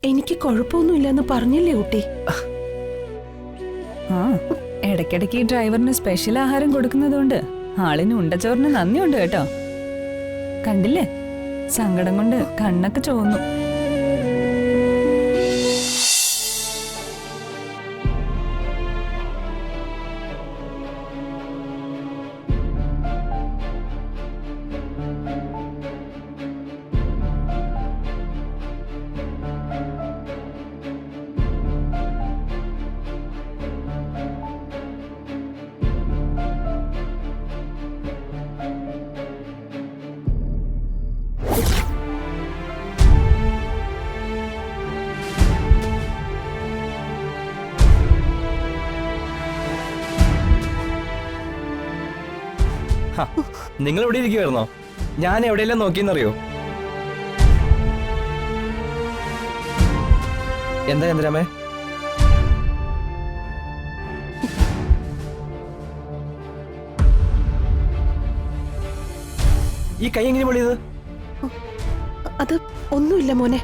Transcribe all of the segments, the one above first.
എനിക്ക് കുഴപ്പമൊന്നുമില്ലെന്ന് പറഞ്ഞില്ലേ കുട്ടി? ആ, ഇടയ്ക്കിടയ്ക്ക് ഈ ഡ്രൈവറിന് സ്പെഷ്യൽ ആഹാരം കൊടുക്കുന്നതുകൊണ്ട് ആളിന് ഉണ്ടച്ചോറിന് നന്ദിയുണ്ട് കേട്ടോ. കണ്ടില്ലേ, സങ്കടം കൊണ്ട് കണ്ണൊക്കെ ചുവന്നു. നിങ്ങൾ എവിടെ ഇരിക്കുവായിരുന്നോ? ഞാൻ എവിടെയെല്ലാം നോക്കിയെന്നറിയോ? എന്താ ചന്ദ്രാമേ? ഈ കൈ എങ്ങനെ പൊളിയത്? അത് ഒന്നുമില്ല മോനെ.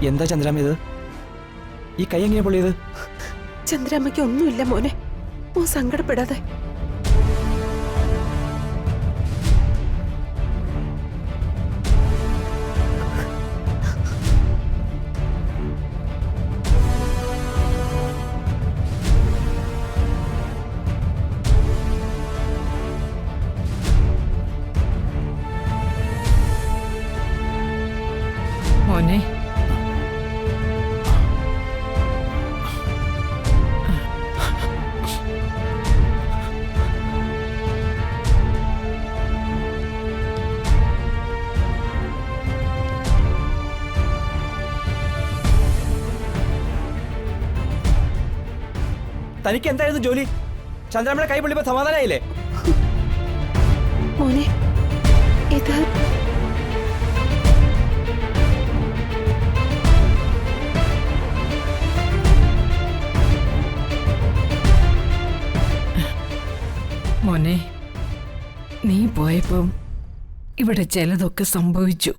എന്താ ചന്ദ്രാമ ഇത്? ഈ കൈ എങ്ങനെ പൊളിയത്? ചന്ദ്രാമ്മയ്ക്ക് ഒന്നുമില്ല മോനെ, ഓ സങ്കടപ്പെടാതെ. മോനെ, തനിക്ക് എന്തായിരുന്നു ജോലി? ചന്ദ്രാമയുടെ കൈ പൊള്ളിയപ്പോ സമാധാനായില്ലേ? മോനെ, ഇത് മോനെ, നീ പോയപ്പം ഇവിടെ ചിലതൊക്കെ സംഭവിച്ചു.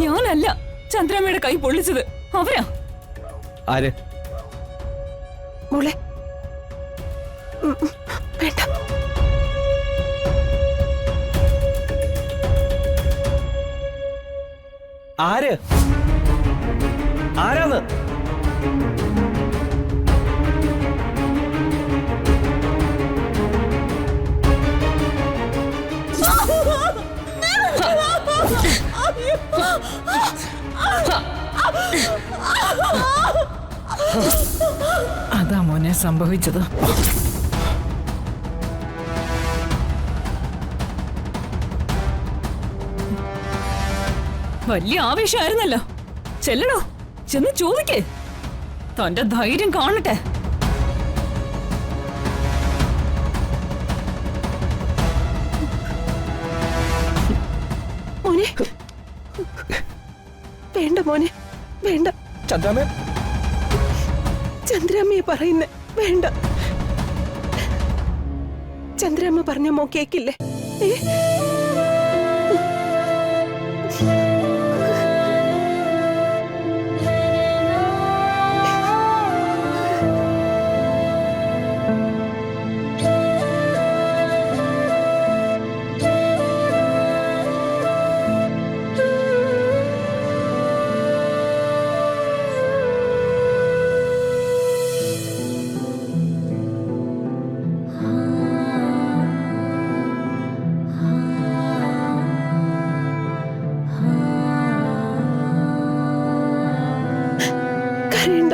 ഞാനല്ല ചന്ദ്രാമ്മയുടെ കൈ പൊള്ളിച്ചത്, അവരാ. ആര്? മോളെ വേണ്ട. ആര്? ആരാന്ന്? അതാ മോനെ സംഭവിച്ചത്. വലിയ ആവേശമായിരുന്നല്ലോ. ചെല്ലടോ, ചെന്ന് ചോദിക്കേ, തന്റെ ധൈര്യം കാണട്ടെ. മോനെ വേണ്ട, മോനെ വേണ്ട. ചന്ദ്രാമേ, ചന്ദ്രാമ്മയെ പറയുന്നേ വേണ്ട. ചന്ദ്രാമ്മ പറഞ്ഞ മോ കേക്കില്ലേ? കരയണ്ട.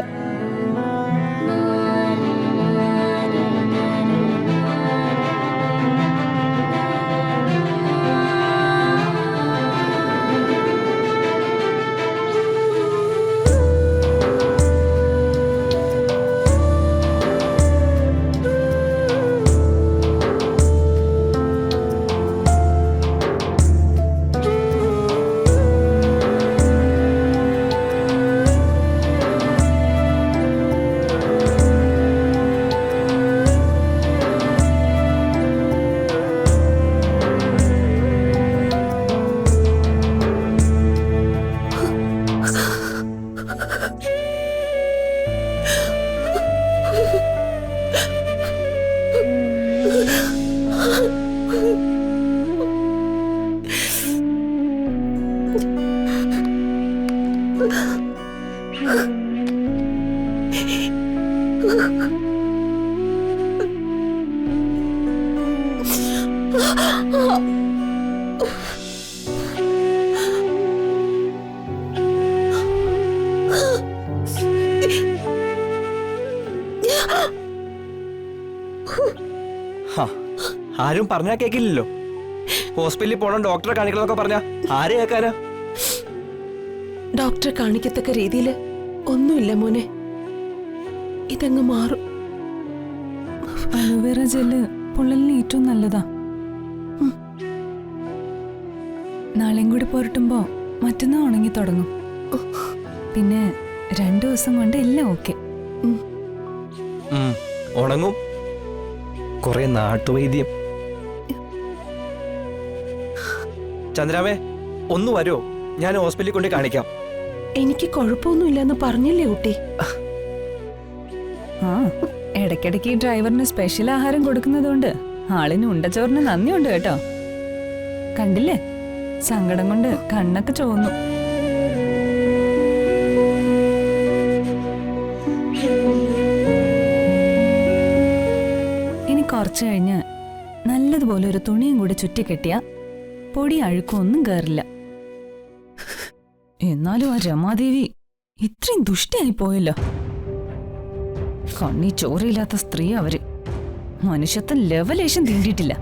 ഹാ, ആരും പറഞ്ഞാ കേക്കില്ലല്ലോ. ഹോസ്പിറ്റലിൽ പോണം, ഡോക്ടറെ കാണിക്കണമെന്നൊക്കെ പറഞ്ഞാ ആരെ കേൾക്കാനാ? ഡോക്ടറെ കാണിക്കത്തക്ക രീതിയിൽ ഒന്നുമില്ല മോനെ. ഇതങ്ങ് മാറും. അലോവേറ ജെല്ല് പൊള്ളലിന് ഏറ്റവും നല്ലതാ. നാളെയും കൂടി പുരട്ടുമ്പോ മറ്റന്നാ ഉണങ്ങി തുടങ്ങും. പിന്നെ 2 ദിവസം കൊണ്ട് എല്ലാം ഓക്കെ. ഉണങ്ങും. കുറെ നാട്ടുവൈദ്യം. ചന്ദ്രാമേ, ഒന്ന് വരുമോ? ഞാൻ ഹോസ്പിറ്റലിൽ കൊണ്ട് കാണിക്കാം. എനിക്ക് കുഴപ്പമൊന്നുമില്ലെന്ന് പറഞ്ഞില്ലേ കുട്ടി? ആ, ഇടയ്ക്കിടയ്ക്ക് ഈ ഡ്രൈവറിന് സ്പെഷ്യൽ ആഹാരം കൊടുക്കുന്നതുകൊണ്ട് ആളിന് ഉണ്ടച്ചോറിന് നന്ദിയുണ്ട് കേട്ടോ. കണ്ടില്ലേ, സങ്കടം കൊണ്ട് കണ്ണൊക്കെ ചുവന്നു. ഇനി കുറച്ചു കഴിഞ്ഞ് നല്ലതുപോലെ ഒരു തുണിയും കൂടി ചുറ്റിക്കെട്ടിയ പൊടി അഴുക്കൊന്നും കയറില്ല. എന്നാലും ആ രമാദേവി ഇത്രയും ദുഷ്ടിയായി പോയല്ലോ. കണ്ണി ചോരയില്ലാത്ത സ്ത്രീ അവര്. മനുഷ്യത്വം ലെവലേശം തീണ്ടിയിട്ടില്ല.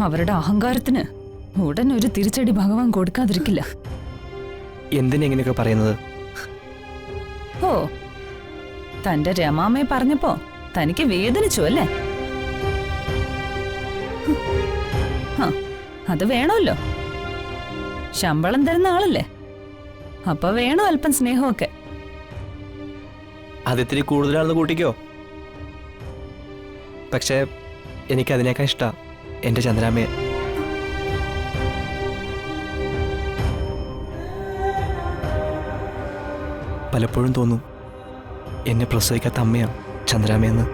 അവരുടെ അഹങ്കാരത്തിന് ഉടൻ ഒരു തിരിച്ചടി ഭഗവാൻ കൊടുക്കാതിരിക്കില്ല. എന്തിനെങ്ങനെയൊക്കെ പറയുന്നത്? ഓ, തന്റെ രമാമ്മയെ പറഞ്ഞപ്പോ തനിക്ക് വേദനിച്ചു അല്ലേ? അത് വേണമല്ലോ. ശമ്പളം തരുന്ന ആളല്ലേ, അപ്പൊ വേണോ അല്പം സ്നേഹമൊക്കെ. അതിത്തിരി കൂടുതലാണെന്ന് കൂട്ടിക്കോ. പക്ഷേ എനിക്കതിനേക്കാൾ ഇഷ്ട എന്റെ ചന്ദ്രാമയെ. പലപ്പോഴും തോന്നും എന്നെ പ്രസവിക്കാത്ത അമ്മയാണ് ചന്ദ്രാമയെന്ന്.